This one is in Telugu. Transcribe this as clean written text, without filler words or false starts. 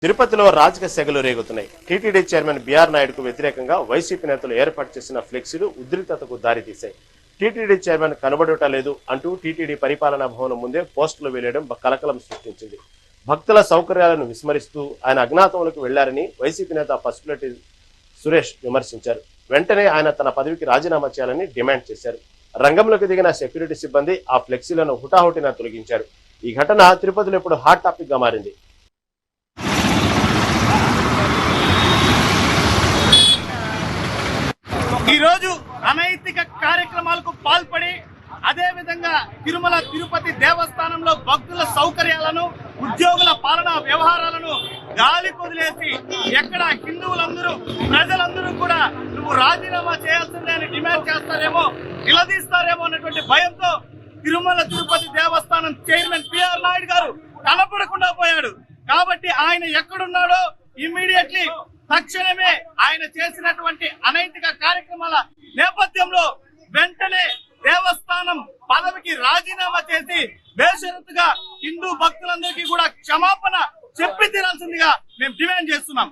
తిరుపతిలో రాజకీయ సెగలు రేగుతున్నాయి. టీటీడీ చైర్మన్ బిఆర్ నాయుడుకు వ్యతిరేకంగా వైసీపీ నేతలు ఏర్పాటు చేసిన ఫ్లెక్సీలు ఉద్రిక్తతకు దారితీశాయి. టీటీడీ చైర్మన్ కనబడటం లేదు అంటూ టీటీడీ పరిపాలనా భవనం ముందే పోస్టులు వేయడం కలకలం సృష్టించింది. భక్తుల సౌకర్యాలను విస్మరిస్తూ ఆయన అజ్ఞాతంలోకి వెళ్లారని వైసీపీ నేత పసుపులెట్టి సురేష్ విమర్శించారు. వెంటనే ఆయన తన పదవికి రాజీనామా చేయాలని డిమాండ్ చేశారు. రంగంలోకి దిగిన సెక్యూరిటీ సిబ్బంది ఆ ఫ్లెక్సీలను హుటాహుటిన తొలగించారు. ఈ ఘటన తిరుపతిలో ఇప్పుడు హాట్ టాపిక్ గా మారింది. ఈ రోజు అనైతిక కార్యక్రమాలకు పాల్పడి అదే విధంగా తిరుపతి దేవస్థానంలో భక్తుల సౌకర్యాలను, ఉద్యోగుల పాలనా వ్యవహారాలను గాలి కొదిలేసి ఎక్కడ హిందువులందరూ ప్రజలందరూ కూడా నువ్వు రాజీనామా చేయాల్సిందే అని డిమాండ్ చేస్తారేమో, నిలదీస్తారేమో అన్నటువంటి భయంతో తిరుపతి దేవస్థానం చైర్మన్ బిఆర్ నాయుడు గారు కనపడకుండా పోయాడు. కాబట్టి ఆయన ఎక్కడున్నాడో ఇమ్మీడియట్లీ తక్షణమే ఆయన చేసినటువంటి అనైతిక కార్యక్రమాల నేపథ్యంలో వెంటనే దేవస్థానం పదవికి రాజీనామా చేసి బేషరతుగా హిందూ భక్తులందరికీ కూడా క్షమాపణ చెప్పి తీరాల్సిందిగా మేము డిమాండ్ చేస్తున్నాం.